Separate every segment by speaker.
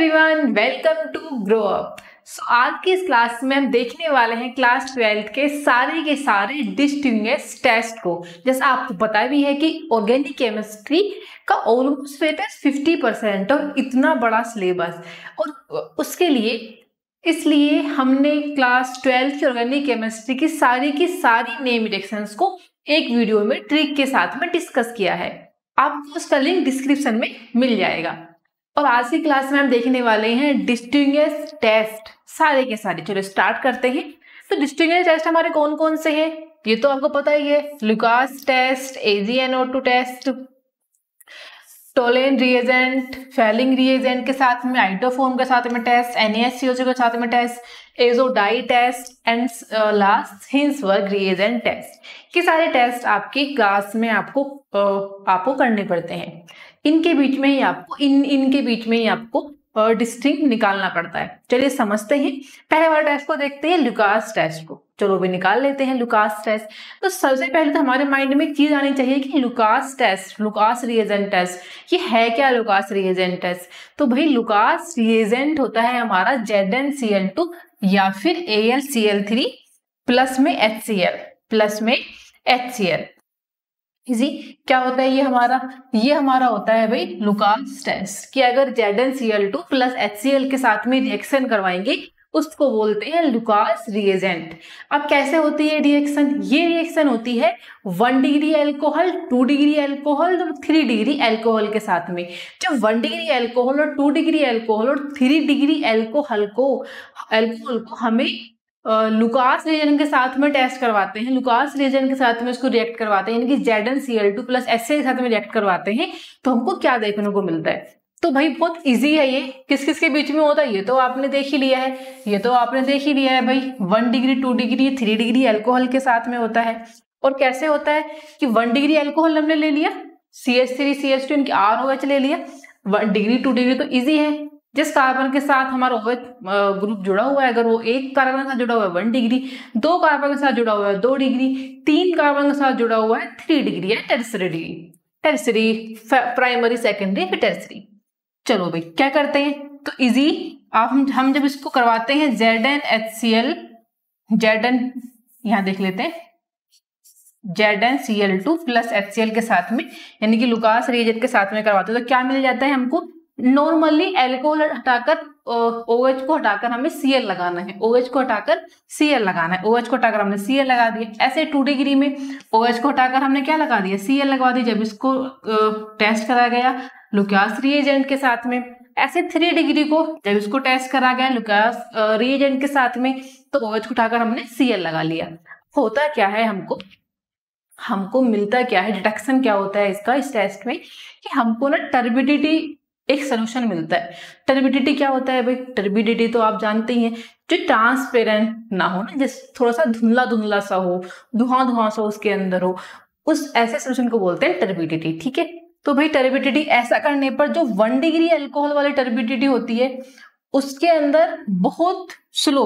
Speaker 1: Everyone, welcome to grow up. आज की इस क्लास में हम देखने वाले हैं क्लास 12 के सारे डिस्टिंग्विश टेस्ट को। जैसा आपको पता भी है कि ऑर्गेनिक केमिस्ट्री का ऑलमोस्ट वेटेज 50% और इतना बड़ा सिलेबस, और उसके लिए इसलिए हमने क्लास 12 की ऑर्गेनिक केमिस्ट्री की सारी नेम रिएक्शंस को एक वीडियो में ट्रिक के साथ में डिस्कस किया है। आपको उसका लिंक डिस्क्रिप्शन में मिल जाएगा। और आज की क्लास में हम देखने वाले हैं डिस्टिंग्विश टेस्ट सारे के सारे। चलो स्टार्ट करते हैं। तो डिस्टिंग्विश टेस्ट हमारे कौन कौन से हैं ये तो आपको पता ही है। Lucas test, AgNO2 test, Tollen reagent, Fehling reagent के साथ में, आइटोफॉर्म के साथ में टेस्ट, NaSCO2 के साथ में test, azo dye test and last Hinsberg reagent test. ये सारे टेस्ट आपकी क्लास में आपको करने पड़ते हैं। इनके बीच में ही आपको डिस्टिंक्ट निकालना पड़ता है। चलिए समझते हैं। पहले वाले टेस्ट को देखते हैं, लुकास टेस्ट को। चलो भी निकाल लेते हैं लुकास टेस्ट। तो सबसे पहले तो हमारे माइंड में एक चीज आनी चाहिए कि Lucas test, Lucas reagent test, ये है क्या लुकास रिएजेंट टेस्ट? तो भाई लुकास रिएजेंट होता है हमारा ZnCl2 या फिर AlCl3 प्लस में HCl। इजी क्या होता है ये हमारा होता है भाई लुकास टेस्ट कि अगर ZnCl2 प्लस HCl के साथ में रिएक्शन करवाएंगे उसको बोलते हैं लुकास रिएजेंट। अब कैसे होती है रिएक्शन? ये रिएक्शन होती है 1 डिग्री अल्कोहल, 2 डिग्री अल्कोहल और 3 डिग्री अल्कोहल के साथ में। जब 1 डिग्री अल्कोहल और 2 डिग्री अल्कोहल और 3 डिग्री अल्कोहल को हमें लुकास रिएजेंट के साथ में टेस्ट करवाते हैं, लुकास रिएजेंट के साथ में उसको रिएक्ट करवाते हैं, यानी कि ZnCl2 प्लस HCl के साथ में रिएक्ट करवाते हैं, तो हमको क्या देखने को मिलता है? तो भाई बहुत इजी है। ये किस किस के बीच में होता है ये तो आपने देख ही लिया है। भाई 1 डिग्री, 2 डिग्री, 3 डिग्री अल्कोहल के साथ में होता है। और कैसे होता है कि 1 डिग्री अल्कोहल हमने ले लिया, CH3 CH2 इनकी ROH ले लिया। 1 डिग्री 2 डिग्री तो इजी है। जिस कार्बन के साथ हमारा OH ग्रुप जुड़ा हुआ है, अगर वो एक कार्बन के साथ जुड़ा हुआ है 1 डिग्री, 2 कार्बन के साथ जुड़ा हुआ है 2 डिग्री, 3 कार्बन के साथ जुड़ा हुआ है 3 डिग्री है टेरसरी, प्राइमरी, सेकेंडरी, फिर टेरसरी। चलो भाई क्या करते हैं? तो इजी हम जब इसको करवाते हैं ZnHCl, यहाँ देख लेते हैं ZnCl2 प्लस HCl के साथ में, यानी कि लुकास रिएजेंट के साथ में करवाते हैं तो क्या मिल जाता है हमको? नॉर्मली अल्कोहल हटाकर OH को हटाकर हमें Cl लगाना है, OH को हटाकर हमने Cl लगा दिया। ऐसे 2 डिग्री में OH को हटाकर हमने क्या लगा दिया? Cl लगा दिया जब इसको टेस्ट करा गया लुकास रिएजेंट के साथ में। ऐसे 3 डिग्री को जब इसको टेस्ट करा गया लुकास रिएजेंट के साथ में, तो OH को उठाकर हमने Cl लगा लिया। होता क्या है हमको मिलता क्या है, डिटेक्शन क्या होता है इसका इस टेस्ट में, कि हमको ना टर्बिडिटी एक सोल्यूशन मिलता है। टर्बिडिटी क्या होता है भाई? टर्बिडिटी तो आप जानते ही हैं, जो ट्रांसपेरेंट ना हो ना, जिस थोड़ा सा धुंधला सा हो, धुआं सा उसके अंदर हो, उस ऐसे सोल्यूशन को बोलते हैं टर्बिडिटी। ठीक है, तो भाई टर्बिडिटी ऐसा करने पर जो 1 डिग्री अल्कोहल वाली टर्बिडिटी होती है उसके अंदर बहुत स्लो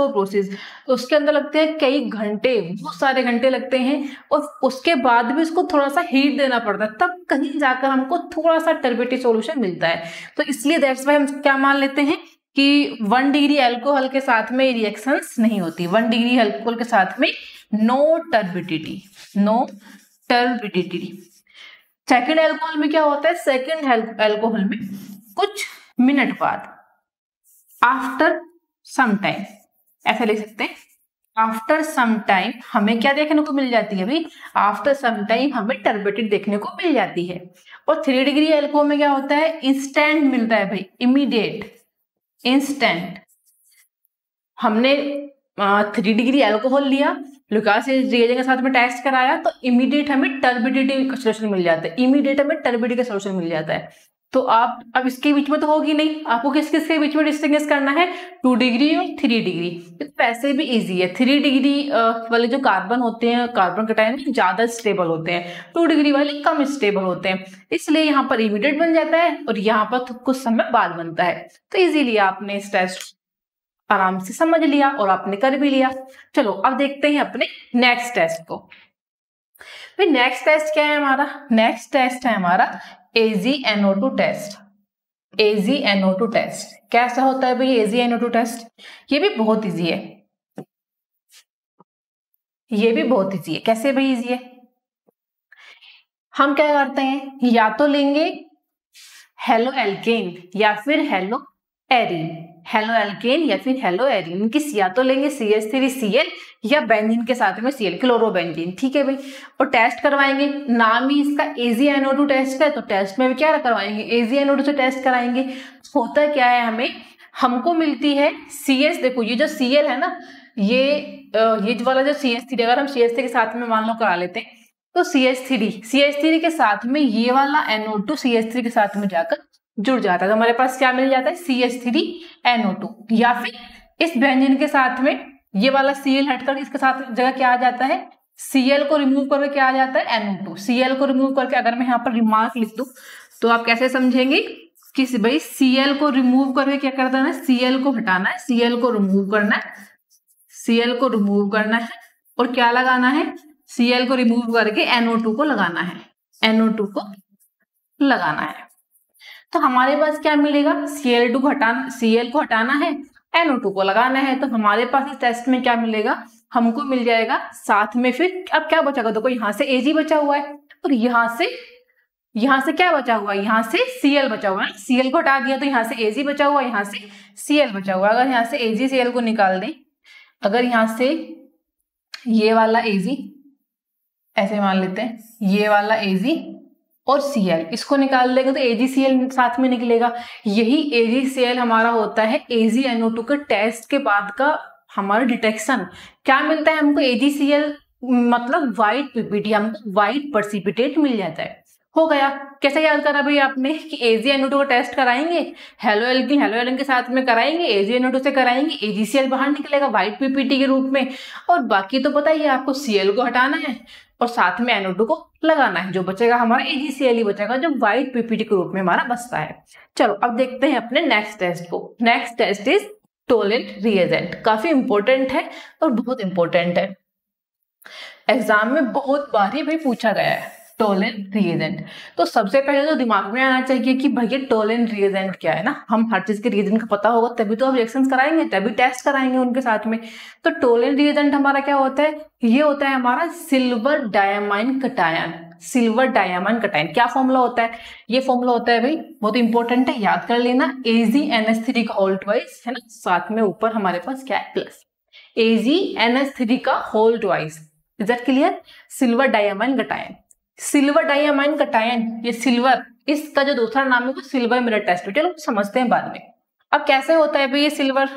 Speaker 1: प्रोसेस, उसके अंदर लगते हैं कई घंटे, बहुत सारे घंटे लगते हैं, और उसके बाद भी उसको थोड़ा सा हीट देना पड़ता है, तब कहीं जाकर हमको थोड़ा सा टर्बिडिटी सॉल्यूशन मिलता है। तो इसलिए दैट्स वाई हम क्या मान लेते हैं कि 1 डिग्री अल्कोहल के साथ में रिएक्शंस नहीं होती। 1 डिग्री अल्कोहल के साथ में नो टर्बिडिटी। सेकेंड अल्कोहल में क्या होता है? सेकेंड अल्कोहल में कुछ मिनट बाद, आफ्टर सम टाइम, ऐसा लिख सकते हैं, आफ्टर सम टाइम हमें क्या देखने को मिल जाती है भाई? आफ्टर सम टाइम हमें टर्बिडिटी देखने को मिल जाती है। और 3 डिग्री अल्कोहल में क्या होता है? इंस्टेंट मिलता है भाई, इंस्टेंट। हमने 3 डिग्री अल्कोहल लिया, लुकास रिएजेंट के साथ में टेस्ट कराया, तो इमीडिएट हमें टर्बिडिटी का सॉल्यूशन मिल जाता है। तो आप अब इसके बीच में तो होगी नहीं, आपको किस के बीच में डिस्टिंग्विश करना है? 2 डिग्री और 3 डिग्री। तो वैसे भी इजी है। 3 डिग्री वाले जो कार्बन होते हैं, कार्बन के टाइम में ज्यादा स्टेबल होते हैं, 2 डिग्री वाले कम स्टेबल होते हैं, इसलिए यहाँ पर इमीडिएट बन जाता है और यहाँ पर कुछ समय बाद बनता है। तो इजीली आपने इस टेस्ट आराम से समझ लिया और आपने कर भी लिया। चलो अब देखते हैं अपने नेक्स्ट टेस्ट को। भाई नेक्स्ट टेस्ट क्या है हमारा? नेक्स्ट टेस्ट है हमारा AgNO2 टेस्ट। AgNO2 test. कैसा होता है भाई AgNO2 टेस्ट? ये भी बहुत इजी है, ये भी बहुत इजी है। कैसे भाई इजी है? हम क्या करते हैं, या तो लेंगे हेलो एल्केन या फिर हेलो एरीन, हेलो एल्केन या फिर हेलो एरीन, इनकी या तो लेंगे CH3Cl या बेंजीन के साथ में Cl, क्लोरोबेंजीन। ठीक है भाई, और टेस्ट करवाएंगे। नाम ही इसका AgNO2 टेस्ट है, तो टेस्ट में भी क्या करवाएंगे, AgNO2 से टेस्ट कराएंगे। होता क्या है, हमको मिलती है CH। देखो ये जो Cl है ना, ये वाला जो CH3, अगर हम CH3 के साथ में मान लो करा लेते हैं, तो CH3 के साथ में ये वाला NO2 CH3 के साथ में जाकर जुड़ जाता है, तो हमारे पास क्या मिल जाता है CH3NO2। या फिर इस बेंजीन के साथ में ये वाला Cl हटकर इसके साथ जगह क्या आ जाता है, Cl को रिमूव करके क्या आ जाता है NO2। Cl को रिमूव करके अगर मैं यहाँ पर रिमार्क लिख दूं तो आप कैसे समझेंगे कि भाई Cl को रिमूव करके क्या करना है, Cl को हटाना है, Cl को रिमूव करना है, Cl को रिमूव करना है, और क्या लगाना है, Cl को रिमूव करके NO2 को लगाना है, NO2 को लगाना है। तो हमारे पास क्या मिलेगा, Cl को हटाना है, NO2 को लगाना है। तो हमारे पास इस टेस्ट में क्या मिलेगा, हमको मिल जाएगा साथ में। फिर अब क्या बचा, देखो यहाँ से Ag बचा हुआ है, और यहाँ से क्या बचा हुआ है, यहाँ से Cl बचा हुआ है। Cl को हटा दिया तो यहाँ से Ag बचा हुआ है, यहाँ से Cl बचा हुआ है। अगर यहाँ से AgCl को निकाल दें, अगर यहाँ से ये वाला Ag ऐसे मान लेते हैं, ये वाला Ag और Cl इसको निकाल देंगे तो AgCl साथ में निकलेगा। यही AgCl हमारा होता है AgNO2 के टेस्ट के बाद का हमारा डिटेक्शन। क्या मिलता है हमको, AgCl मतलब व्हाइट PPT, हमको व्हाइट प्रेसिपिटेट मिल जाता है। हो गया। कैसे याद करा भाई आपने कि AgNO2 को टेस्ट कराएंगे, हेलो एल्केन के साथ में कराएंगे, AgNO2 से कराएंगे, AgCl बाहर निकलेगा व्हाइट PPT के रूप में, और बाकी तो पता ही है आपको, Cl को हटाना है और साथ में NO2 को लगाना है। जो बचेगा हमारा AgCl ही बचेगा, जो व्हाइट PPT के रूप में हमारा बचता है। चलो अब देखते हैं अपने नेक्स्ट टेस्ट को। Next test is Tollens reagent. काफी इंपॉर्टेंट है और बहुत इंपॉर्टेंट है, एग्जाम में बहुत बार ही भाई पूछा गया है टोलेंट रिएजेंट। तो सबसे पहले तो दिमाग में आना चाहिए कि भैया टोलेंट रिएजेंट क्या है ना। हम हर चीज के रिएजेंट का पता होगा तभी तो हम रिएक्शंस कराएंगे, तभी टेस्ट कराएंगे उनके साथ में। तो टोलेंट रिएजेंट हमारा क्या होता है, ये होता है हमारा silver diammine cation. Silver diammine cation क्या फॉर्मूला होता है, ये फॉर्मूला होता है भाई, बहुत इंपॉर्टेंट है, याद कर लेना, AgNH3 का होल ट्वाइस है ना, साथ में ऊपर हमारे पास क्या है प्लस, AgNH3 का whole twice. Is that clear? Silver diammine cation, silver diammine cation, ये सिल्वर, इसका जो दूसरा नाम है वो सिल्वर मिरर टेस्ट। चलो समझते हैं बाद में। अब कैसे होता है भाई ये सिल्वर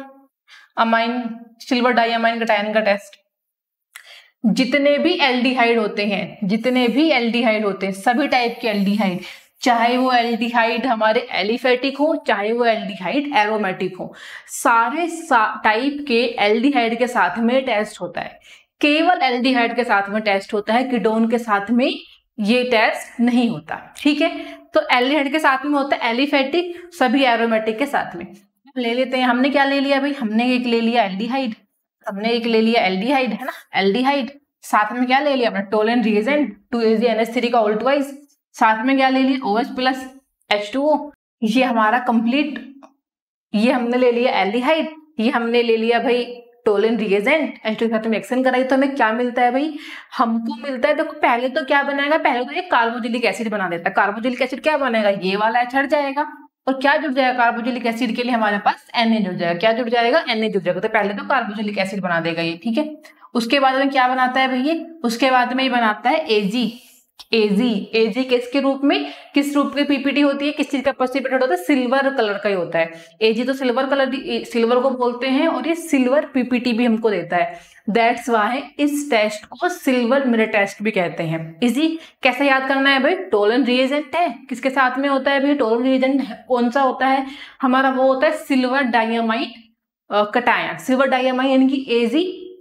Speaker 1: डायमाइन कटायन का टेस्ट। जितने भी एल्डिहाइड होते हैं, सभी टाइप के एल्डिहाइड, चाहे वो एल्डिहाइड हमारे एलिफेटिक हो, चाहे वो एल्डिहाइड एरोमेटिक हो, सारे टाइप के एल्डिहाइड के साथ में टेस्ट होता है। केवल एल्डिहाइड के साथ में टेस्ट होता है, कीटोन के साथ में ये टेस्ट नहीं होता। ठीक है, तो एल्डिहाइड के साथ में होता है एलिफेटिक, सभी एरोमेटिक के साथ में। ले लेते हैं, हमने क्या ले लिया भाई, हमने एक ले लिया एल्डिहाइड, है ना, एल्डिहाइड। साथ में क्या ले लिया अपना टोलेंट रिएजेंट 2AgNH3 का होल ट्वाइस, साथ में क्या ले लिया OH प्लस H2O। ये हमारा कंप्लीट, ये हमने ले लिया एल्डिहाइड, ये हमने ले लिया भाई टोलेंट रिएजेंट, H2 के साथ में रिएक्शन कराई, तो हमें क्या मिलता है भाई, हमको मिलता है, देखो पहले तो क्या बनाएगा, पहले तो ये कार्बोक्सिलिक एसिड बना देता है। कार्बोक्सिलिक एसिड क्या बनेगा, ये वाला H हट जाएगा, और क्या जुड़ जाएगा कार्बोक्सिलिक एसिड के लिए हमारे पास Na जुड़ जाएगा। क्या जुड़ जाएगा, Na जुड़ जाएगा। तो पहले तो कार्बोक्सिलिक एसिड बना देगा ये, ठीक है। उसके बाद में क्या बनाता है भैया, उसके बाद में ये बनाता है Ag किसके रूप में, किस रूप की पीपीटी होती है, किस चीज का प्रेसिपिटेट होता है, सिल्वर कलर का ही होता है। Ag तो सिल्वर को बोलते हैं, और ये सिल्वर पीपीटी भी हमको देता है। दैट्स वाई इस टेस्ट को सिल्वर मिरर टेस्ट भी कहते हैं। इजी कैसे याद करना है भाई, टोलेंट रिएजेंट है, किसके साथ में होता है भाई, टोलेंट रिएजेंट कौन सा होता है हमारा, वो होता है silver diammine cation. Silver diamine यानी कि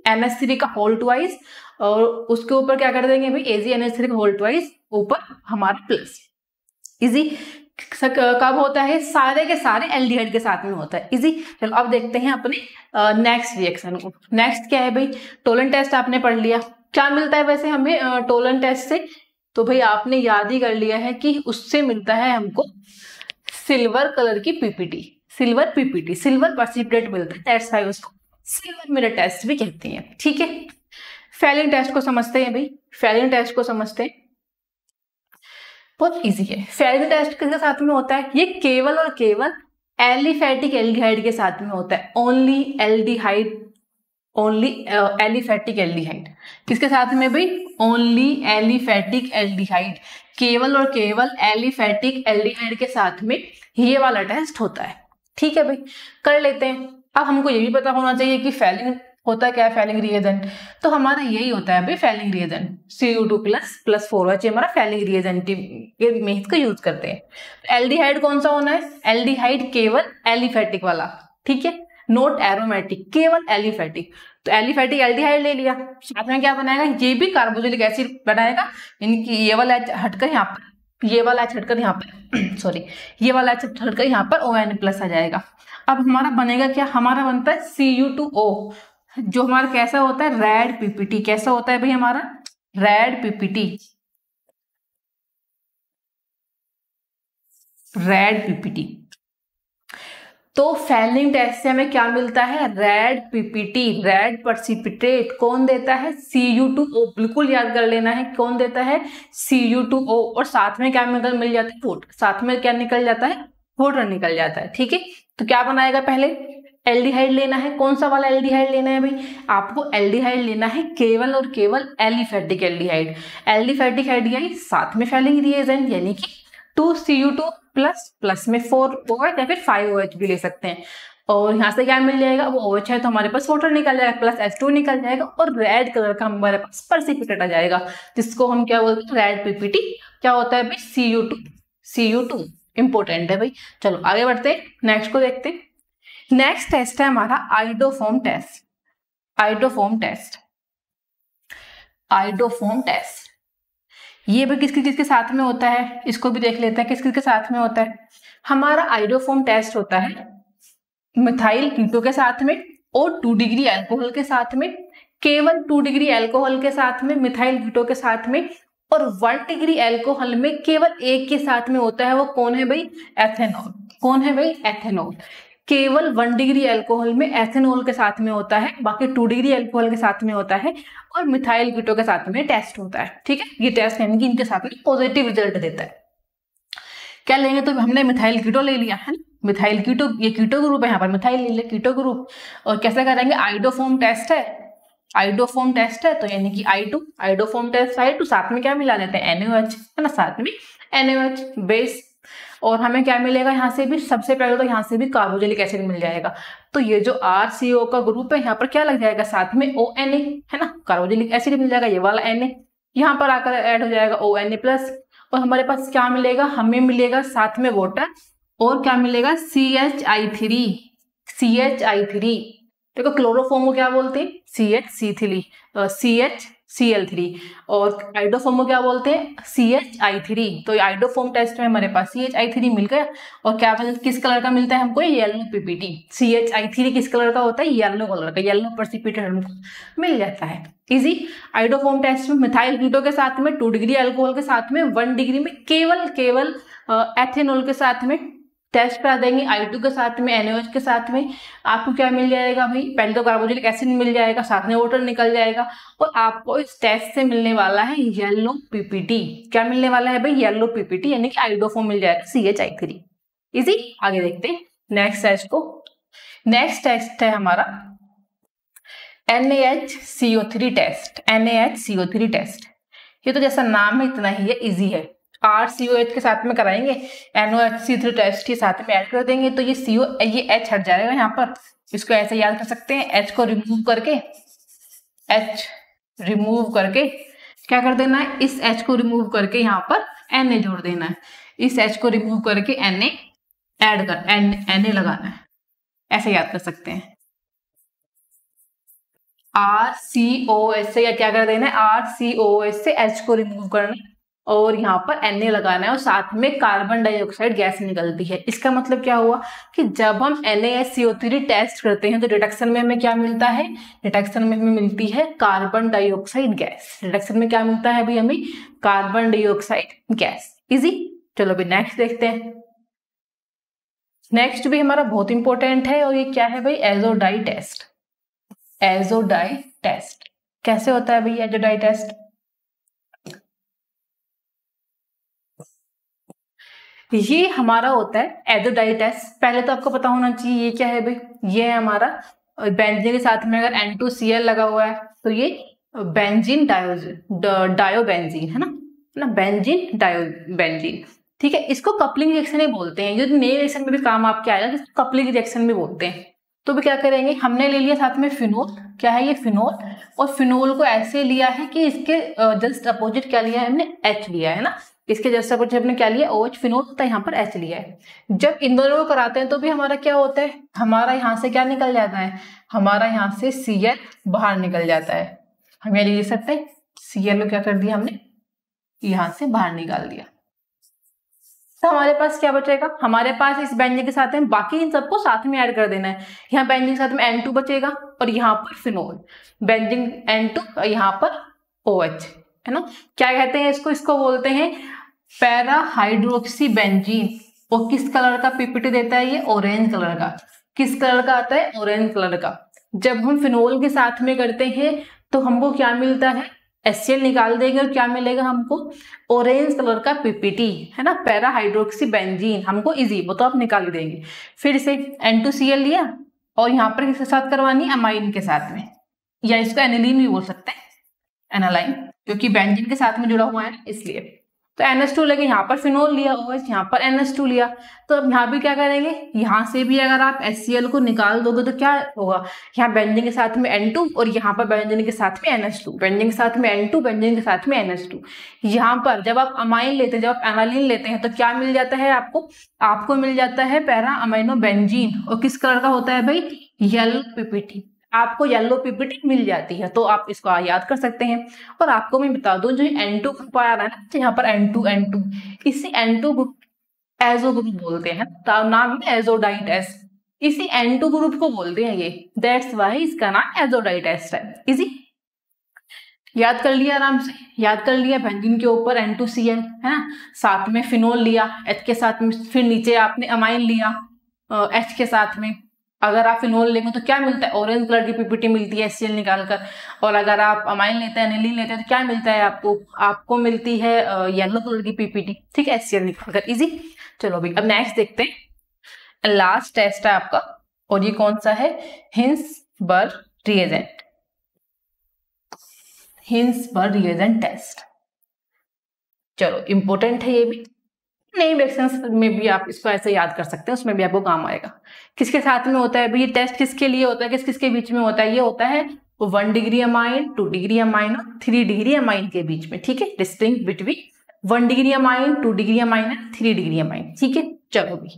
Speaker 1: AgNH3 का होल ट्वाइस, और उसके ऊपर क्या कर देंगे भाई, AgNH3 का होल ट्वाइस, ऊपर हमारा प्लस। इजी कब होता है, सारे के सारे एल्डिहाइड के साथ में होता है। इजी। चलो अब देखते हैं अपने नेक्स्ट रिएक्शन को। नेक्स्ट क्या है भाई, टोलेंट टेस्ट आपने पढ़ लिया। क्या मिलता है वैसे हमें टोलेंट टेस्ट से, तो भाई आपने याद ही कर लिया है कि उससे मिलता है हमको सिल्वर कलर की PPT, silver PPT, silver precipitate मिलता है, दैट्स व्हाई उसको सिल्वर मिरर टेस्ट भी कहते हैं। ठीक है, फेलिंग टेस्ट को समझते हैं भाई, फेलिंग टेस्ट को समझते हैं, बहुत इजी है। फेलिंग टेस्ट किसके साथ में होता है? ये केवल और केवल एलिफेटिक एल्डिहाइड के साथ में होता है, only aldehyde, only aliphatic aldehyde. किसके साथ में भाई? ओनली एलिफेटिक एल्डिहाइड, केवल और केवल एलिफेटिक एल्डिहाइड के साथ में ये वाला टेस्ट होता है। ठीक है भाई, कर लेते हैं। अब हमको ये भी पता होना चाहिए कि फेलिंग होता क्या है, फेलिंग रिएजेंट, तो हमारा यही होता है भाई Fehling reagent, Cu2 plus 4H हमारा फेलिंग रिएजेंट के में इसका यूज करते हैं। एल्डिहाइड कौन सा होना है? एल्डिहाइड केवल एलिफेटिक वाला, ठीक है, नॉट एरोमेटिक, केवल एलिफेटिक। तो एलिफेटिक एल्डिहाइड ले लिया, साथ में क्या बनाएगा? ये भी कार्बोक्सिलिक एसिड बनाएगा, इनकी ये वाला हटकर यहाँ पर, ये वाला एच हटकर यहाँ पर सॉरी, ये वाला एच हटकर यहाँ पर ON+ आ जाएगा। अब हमारा बनेगा क्या? हमारा बनता है Cu2O, जो हमारा कैसा होता है? Red PPT. कैसा होता है भाई हमारा? Red PPT, red PPT. तो फेलिंग टेस्ट से हमें क्या मिलता है? Red PPT, red precipitate. कौन देता है? Cu2O, बिल्कुल याद कर लेना है, कौन देता है? Cu2O। और साथ में क्या मिल जाता है? वाटर। साथ में क्या निकल जाता है? वाटर निकल जाता है। ठीक है, तो क्या बनाएगा? पहले एल्डिहाइड लेना है। कौन सा वाला एल्डिहाइड लेना है भाई? आपको एल्डिहाइड लेना है केवल और केवल एलिफेटिक एल्डिहाइड। एलिफेटिक एल्डिहाइड साथ में फेलिंग रिएजेंट, यानी कि 2Cu2 प्लस में 4OH या फिर 5OH भी ले सकते हैं। और यहाँ से क्या मिल जाएगा? वो OH है तो हमारे पास वाटर निकल जाएगा, प्लस H2 निकल जाएगा, और रेड कलर का हमारे पास प्रेसिपिटेट आ जाएगा, जिसको हम क्या बोलते हैं? Red PPT. क्या होता है भाई? Cu2 इंपोर्टेंट है भाई। चलो आगे बढ़ते हैं, नेक्स्ट को देखते हैं। नेक्स्ट टेस्ट है हमारा iodoform test. Iodoform test, iodoform test ये भी किसके साथ में होता है? इसको भी देख लेते हैं किसके साथ में होता है। हमारा आइडोफॉर्म टेस्ट होता है मिथाइल कीटो के साथ में और 2 डिग्री अल्कोहल के साथ में, केवल 2 डिग्री अल्कोहल के साथ में, मिथाइल कीटो के साथ में, और 1 डिग्री अल्कोहल में केवल एक के साथ में होता है। वो कौन है भाई? एथेनॉल। कौन है भाई? एथेनॉल। केवल 1 डिग्री अल्कोहल में एथेनॉल के साथ में होता है, बाकी 2 डिग्री अल्कोहल के साथ में होता है, और मिथाइल कीटो के साथ में टेस्ट होता है। ठीक है, ये टेस्ट यानी कि इनके साथ में पॉजिटिव रिजल्ट देता है। क्या लेंगे? तो हमने मिथाइल कीटो ले लिया है ना, मिथाइल कीटो, ये कीटो ग्रुप है, यहाँ पर मिथाइल ले लिया, कीटो ग्रुप। और कैसे करेंगे? आइडोफॉर्म टेस्ट है, आइडोफॉर्म टेस्ट है, तो यानी कि I2, आइडोफॉर्म टेस्ट I2, साथ में क्या मिला देते हैं? NaOH, है ना, साथ में NaOH बेस। और हमें क्या मिलेगा यहाँ से भी? सबसे पहले तो यहाँ से भी कार्बोक्सिलिक एसिड मिल जाएगा। तो ये जो RCO का ग्रुप है, यहाँ पर क्या लग जाएगा? साथ में ONA, है ना, कार्बोक्सिलिक एसिड मिल जाएगा, ये वाला Na यहाँ पर आकर ऐड हो जाएगा ONA+। और हमारे पास क्या मिलेगा? हमें मिलेगा साथ में वाटर, और क्या मिलेगा? CHI3, CHI3। देखो क्लोरोफॉर्म को क्या बोलते हैं? CHC3, CHCl3। और आइडोफॉर्म को क्या बोलते हैं? CHI3। तो आइडोफॉर्म टेस्ट में हमारे पास CHI3 मिल गया। और क्या किस कलर का मिलता है हमको? Yellow PPT. CHI3 किस कलर का होता है? येलो कलर का, येलो प्रेसिपिटेट हमको मिल जाता है। इजी। आइडोफॉर्म टेस्ट में मिथाइल कीटो के साथ में, 2 डिग्री अल्कोहल के साथ में, 1 डिग्री में केवल एथेनॉल के साथ में टेस्ट करा देंगे। I2 के साथ में, NaOH के साथ में आपको क्या मिल जाएगा भाई? पहले तो कार्बोक्सिलिक एसिड मिल जाएगा, साथ में वाटर निकल जाएगा, और आपको इस टेस्ट से मिलने वाला है येलो पीपीटी। क्या मिलने वाला है भाई? येलो पीपीटी, यानी कि आइडोफॉर्म मिल जाएगा, CHI3। इजी। आगे देखते हैं नेक्स्ट टेस्ट को। नेक्स्ट टेस्ट है हमारा NaHCO3 टेस्ट। NaHCO3 टेस्ट, ये तो जैसा नाम है इतना ही है, इजी है। RCOH के साथ में कराएंगे, NaOH टेस्ट के साथ में ऐड कर देंगे, तो ये H हट जाएगा यहाँ पर। इसको ऐसे याद कर सकते हैं, H को रिमूव करके क्या कर देना है? इस H को रिमूव करके यहाँ पर Na जोड़ देना है। इस H को रिमूव करके Na ऐड कर Na लगाना है, ऐसे याद कर सकते हैं। RCOH से या क्या कर देना है? RCOH से H को रिमूव करना है, और यहाँ पर Na लगाना है, और साथ में कार्बन डाइऑक्साइड गैस निकलती है। इसका मतलब क्या हुआ कि जब हम NaHCO3 टेस्ट करते हैं तो रिडक्शन में हमें क्या मिलता है? रिडक्शन में हमें मिलती है कार्बन डाइऑक्साइड गैस। रिडक्शन में क्या मिलता है भाई हमें? Carbon dioxide gas. इजी। चलो अभी नेक्स्ट देखते हैं। नेक्स्ट भी हमारा बहुत इंपॉर्टेंट है और ये क्या है भाई, एजोडाई टेस्ट। एजोडाई टेस्ट कैसे होता है भाई एजोडाई टेस्ट? ये हमारा होता है एजोडाई टेस्ट। पहले तो आपको पता होना चाहिए ये क्या है भाई, ये है हमारा बेंजीन के साथ में अगर N2Cl लगा हुआ है तो ये बेंजीन डायोबेंजीन है ना, बेंजीन डायोबेंजीन, ठीक है। इसको कपलिंग रिएक्शन ही बोलते हैं, ये नेल रिएक्शन में भी काम आपके आएगा, इसको कपलिंग रिएक्शन भी बोलते हैं। तो भी क्या करेंगे, हमने ले लिया साथ में फिनोल, क्या है ये फिनोल, और फिनोल को ऐसे लिया है कि इसके जस्ट अपोजिट क्या लिया है हमने, H लिया है ना, इसके जस्ट अपोजिट हमने क्या लिया, OH फिनोल होता है, यहाँ पर H लिया है। जब इन दोनों को कराते हैं तो भी हमारा क्या होता है, हमारा यहाँ से क्या निकल जाता है, हमारा यहाँ से Cl बाहर निकल जाता है। हम ये लिख सकते हैं Cl को क्या कर दिया हमने, यहाँ से बाहर निकाल दिया। तो हमारे पास क्या बचेगा, हमारे पास इस बेंजीन के साथ में बाकी इन सबको साथ में ऐड कर देना है। यहाँ बेंजीन के साथ में N2 बचेगा और यहाँ पर फिनोल, बेंजीन N2 और यहाँ पर OH है ना। क्या कहते हैं इसको, इसको बोलते हैं पैरा हाइड्रोक्सी बेंजीन। और किस कलर का पीपीटी देता है ये, ऑरेंज कलर का। किस कलर का आता है, ऑरेंज कलर का। जब हम फिनोल के साथ में करते हैं तो हमको क्या मिलता है, HCl निकाल देंगे और क्या मिलेगा हमको, ऑरेंज कलर का पीपीटी है ना, पैरा हाइड्रोक्सी बेंजीन। हमको इजी, वो तो आप निकाल देंगे। फिर से N2Cl लिया और यहाँ पर किसके साथ करवानी है, अमाइन के साथ में, या इसको एनिलीन भी बोल सकते हैं, एनालाइन, क्योंकि बेंजीन के साथ में जुड़ा हुआ है इसलिए। तो NH2 लेके यहाँ पर फिनोल लिया, OH यहाँ पर NH2 लिया। तो अब यहाँ भी क्या करेंगे, यहाँ से भी अगर आप HCl को निकाल दोगे तो क्या होगा, यहाँ बेंजीन के साथ में N2 और यहाँ पर बेंजीन के साथ में NH2, बेंजीन के साथ में N2, बेंजीन के साथ में NH2। यहाँ पर जब आप अमाइन लेते हैं, जब आप एनालिन लेते हैं तो क्या मिल जाता है आपको मिल जाता है पैरा अमाइनो बेंजीन। और किस कलर का होता है भाई, येलो पीपीटी। आपको येलो पीपीटी मिल जाती है, तो आप इसको याद कर सकते हैं। और आपको मैं बता दूं, जो N2 ग्रुप आ रहा है ना, यहाँ पर N2 इसी N2 ग्रुप एजो ग्रुप बोलते हैं, तो नाम है एजोडाई टेस्ट। इसी N2 ग्रुप को बोलते हैं ये, दैट्स वाई इसका नाम एजोडाई टेस्ट है। इजी याद कर लिया, आराम से याद कर लिया। बेंजीन के ऊपर N2Cl है ना, साथ में फिनोल लिया H के साथ में, फिर नीचे आपने अमाइन लिया H के साथ में। अगर आप फिनोल लेंगे तो क्या मिलता है, ऑरेंज कलर की पीपीटी मिलती है HCl निकालकर। और अगर आप अमाइन लेते हैं, एनिलीन लेते हैं तो क्या मिलता है आपको मिलती है येलो कलर की पीपीटी, ठीक है, HCl निकालकर। इजी। चलो भाई अब नेक्स्ट देखते हैं, लास्ट टेस्ट है आपका, और ये कौन सा है, Hinsberg reagent. Hinsberg reagent test, चलो इंपॉर्टेंट है ये भी। नेम रिएक्शंस में भी आप इसको ऐसे याद कर सकते हैं, उसमें भी आपको काम आएगा। किसके साथ में होता है भाई ये टेस्ट, किसके लिए होता है, किस किसके बीच में होता है, ये होता है 1 डिग्री अमाइन, 2 डिग्री अमाइन और 3 डिग्री अमाइन के बीच में, ठीक है। Distinct between 1 degree amine, 2 degree amine and 3 degree amine, ठीक है। चलो भी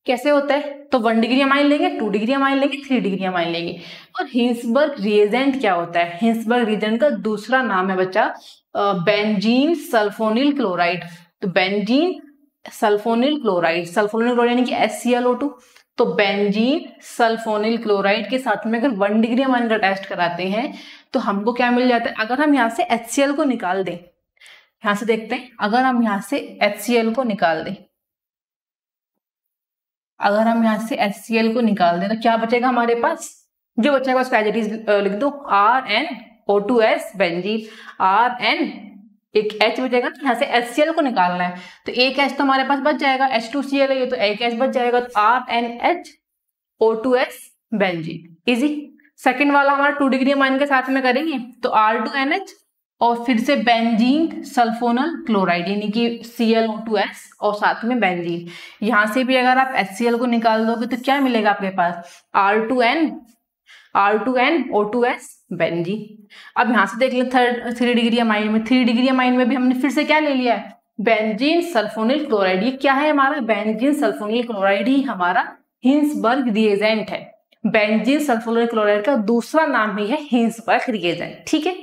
Speaker 1: कैसे होता है, तो 1 डिग्री अमाइन लेंगे, 2 डिग्री अमाइन लेंगे, 3 डिग्री अमाइन लेंगे। और हिंसबर्ग रिएजेंट क्या होता है, हिंसबर्ग रिएजेंट का दूसरा नाम है बच्चा बेंजीन सल्फोनिल क्लोराइड। तो benzene sulphonyl chloride, sulphonyl chloride यानी कि HClO2। तो बेंजीन सल्फोनिल क्लोराइड के साथ में अगर 1 डिग्री अमाइन का टेस्ट कराते हैं तो हमको क्या मिल जाता है, अगर हम यहाँ से HCl को निकाल दें, यहाँ से देखते हैं, अगर हम यहाँ से HCl को निकाल दें, अगर हम यहाँ से HCl को निकाल दें तो क्या बचेगा हमारे पास, जो बचेगा उसका एज इट इज लिख दो, RnO2s बेंजीन, Rn एक H बचेगा, तो यहाँ से HCl को निकालना है तो एक H तो हमारे पास बच जाएगा, H2Cl है ये, तो एक H बच जाएगा, तो RnHO2s बेंजीन। इजी। सेकंड वाला हमारा 2 डिग्री अमाइन के साथ में करेंगे तो R2NH और फिर से बेंजीन सल्फोनल क्लोराइड यानी कि ClO2s और साथ में बेंजीन। यहाँ से भी अगर आप HCl को निकाल दोगे तो क्या मिलेगा आपके पास, R2NO2s बेंजीन। अब यहाँ से देख लें 3 डिग्री अमाइन में, 3 डिग्री अमाइन में भी हमने फिर से क्या ले लिया है, बेंजीन सल्फोनिल क्लोराइड। ये क्या है हमारा, बेंजीन सल्फोनिल क्लोराइड ही हमारा हिंसबर्ग रिएजेंट है। बेंजीन सल्फोनिल क्लोराइड का दूसरा नाम ही है हिंसबर्ग रिएजेंट, ठीक है।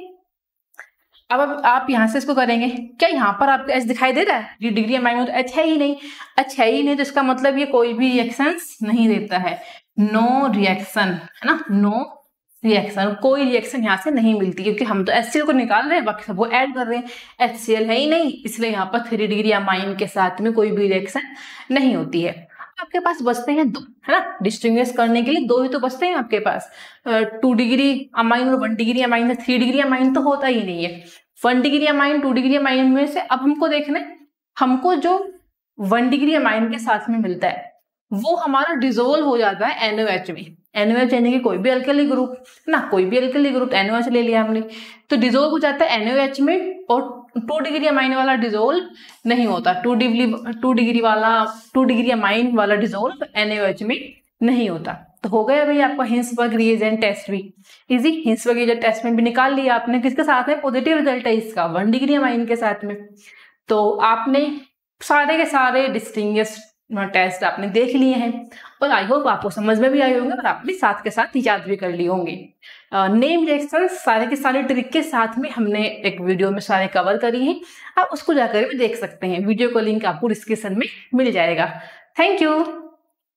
Speaker 1: अब आप यहाँ से इसको करेंगे, क्या यहाँ पर आपको H दिखाई दे रहा है, डिग्री अमाइन में तो H है ही नहीं, H है ही नहीं, तो इसका मतलब ये कोई भी रिएक्शंस नहीं देता है, नो रिएक्शन है ना, नो रिएक्शन, कोई रिएक्शन यहाँ से नहीं मिलती, क्योंकि हम तो HCl को निकाल रहे हैं, बाकी सबको ऐड कर रहे हैं, HCl है ही नहीं, इसलिए यहाँ पर 3 डिग्री अमाइन के साथ में कोई भी रिएक्शन नहीं होती है। आपके पास बचते हैं दो, है ना, डिस्टिंग्विश करने के लिए दो ही तो बचते हैं आपके पास, 2 डिग्री अमाइन और 1 डिग्री अमाइन। 3 डिग्री अमाइन तो होता ही नहीं है। 1 डिग्री अमाइन 2 डिग्री अमाइन में से अब हमको देखना है, हमको जो 1 डिग्री अमाइन के साथ में मिलता है वो हमारा डिसोल्व हो जाता है NaOH में। NaOH यानी कि कोई भी अल्कली ग्रुप ना, कोई भी अल्कली ग्रुप, NaOH ले लिया हमने, तो डिसोल्व हो जाता है NaOH में, और 2 डिग्री अमाइन वाला डिसोल्व नहीं होता। 2 डिग्री अमाइन वाला डिसोल्व NaOH में नहीं होता। तो हो गया भाई आपका हिंसबर्ग रिएजेंट टेस्ट भी इजी। हिंसबर्ग रिएजेंट टेस्ट में भी निकाल लिया आपने, किसके साथ में पॉजिटिव रिजल्ट है इसका, 1 डिग्री अमाइन के साथ में। तो आपने सारे के सारे डिस्टिंग्विश टेस्ट आपने देख लिए हैं, और आई होप आपको समझ में भी आए होंगे और आपने साथ के साथ याद भी कर लिए होंगे। नेम रिएक्शन सारे के सारे ट्रिक के साथ में हमने एक वीडियो में सारे कवर करी हैं, आप उसको जाकर भी देख सकते हैं। वीडियो का लिंक आपको डिस्क्रिप्शन में मिल जाएगा। Thank you.